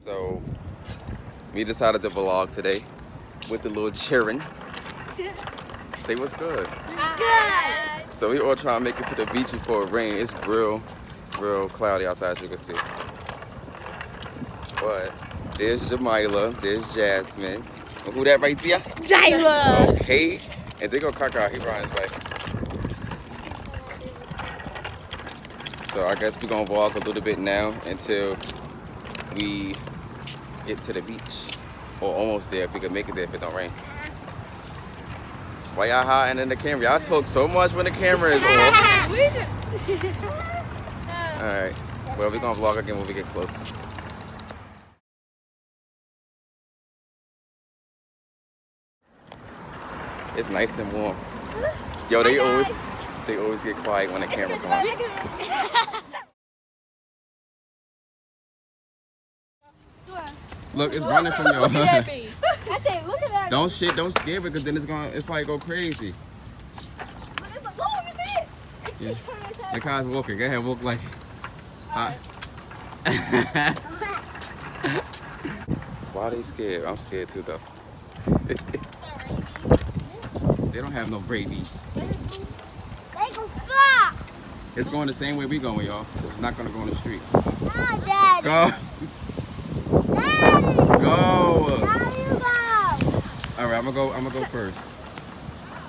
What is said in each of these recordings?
So we decided to vlog today with the little Sharon. Say what's good. Good. So we all trying to make it to the beach before it rain. It's real cloudy outside, as you can see. But there's Jamila, there's Jasmine. And who that right there? Jayla. Okay. And they go Kaka, he riding his bike. So I guess we're gonna vlog a little bit now until we get to the beach. Or almost there if we can make it there if it don't rain. Why y'all hiding in the camera? Y'all talk so much when the camera is off. Alright. Well, we're gonna vlog again when we get close. It's nice and warm. Yo, they always get quiet when the camera's on. Look, it's running from your. Don't scare it because then it's probably go crazy. Yeah. The car's walking. Go ahead, walk like. Why are they scared? I'm scared too though. They don't have no rabies. It's going the same way we going, y'all. It's not gonna go in the street. Go. Go. All right, I'm gonna go first.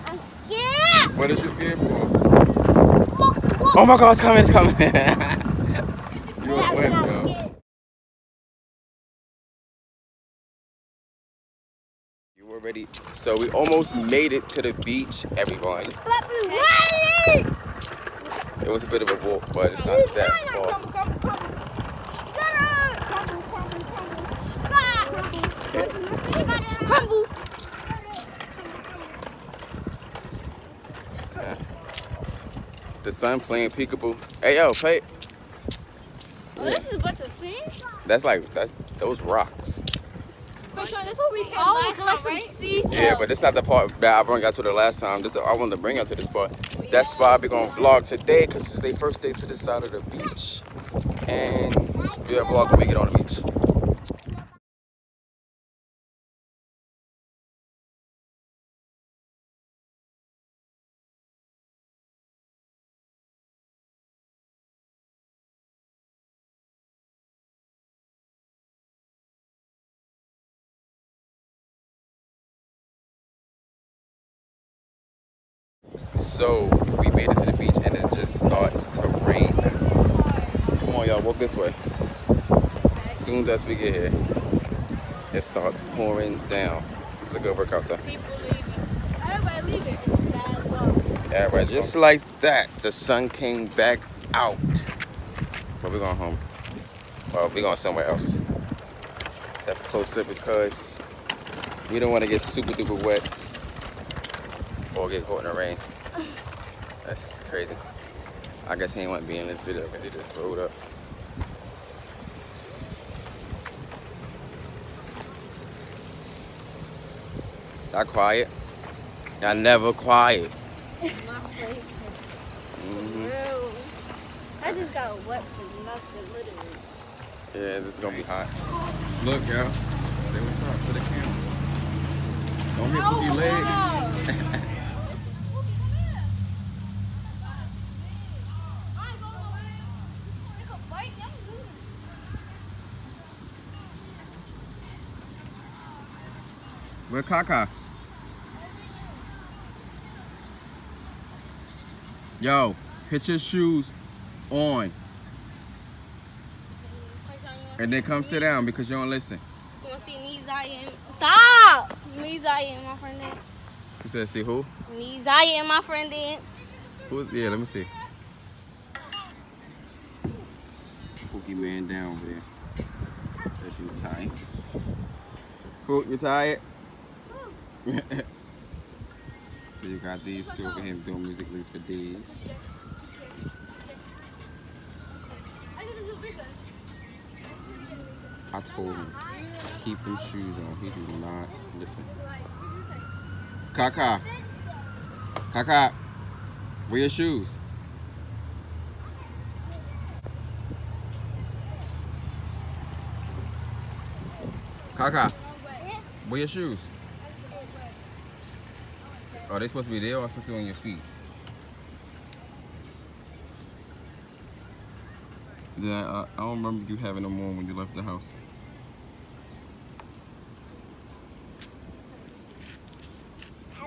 I'm scared. What is you scared for? Oh my God, it's coming. You a wimp, yo. You were ready. So we almost made it to the beach, everyone. It was a bit of a walk, but it's not that far. The sun playing peekaboo. Hey yo, pay. Oh, this is a bunch of sand? That's those rocks. That's what we can like some sea shells. Yeah, but it's not the part that I brought y'all to the last time. I wanted to bring y'all to this part. That spot we're gonna vlog today because it's their first day to this side of the beach. And we'll vlog when we get on the beach. So we made it to the beach and it just starts to rain. Come on, y'all, walk this way. As soon as we get here, it starts pouring down. It's a good workout though. People leaving. Everybody leaving. It's bad luck. Everybody, just like that, the sun came back out. But we're going home. Well, we're going somewhere else. That's closer because we don't want to get super duper wet or get caught in the rain. That's crazy. I guess he ain't want to be in this video because he just rolled up. Y'all quiet? Y'all never quiet. I just got wet from nothing, literally. Yeah, this is gonna be hot. Look, y'all. Say what's up to the camera. Don't hit with your legs. Where Kaka? Yo, put your shoes on. And then come sit down because you don't listen. You want to see me, Zaya, and... Stop! Me, Zaya, and my friend dance. You said see who? Me, Zaya, and my friend dance. Yeah, let me see. Pookie ran down over there. Said she was tired. Pook, you tired? So you got these two over here doing music leads for days. I told him, keep them shoes on. He do not listen. Kaka. Kaka. Where your shoes? Kaka, where your shoes? Oh, they supposed to be there or supposed to be on your feet? Yeah, I don't remember you having them on when you left the house.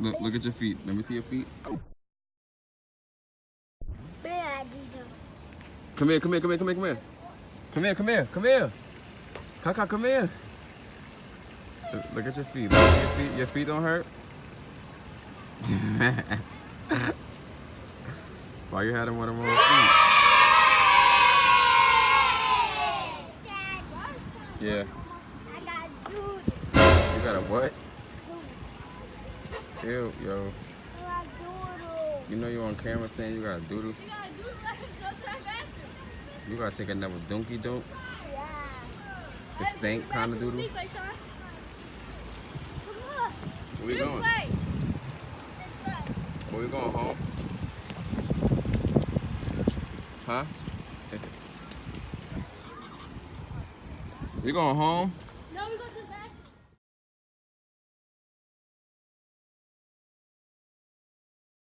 Look at your feet. Let me see your feet. Come here, come here, come here, come here, come here. Come here, come here, come here. Kaka, come here. Look at your feet. Look at your feet. Your feet don't hurt? Why you had them on the wrong feet? Yeah. You got a what? Ew, yo. You know you're on camera saying you got a doodle? You gotta take another donkey dunk? The stink kind of doodle? Where we going? Where we going, home? Huh? We going home?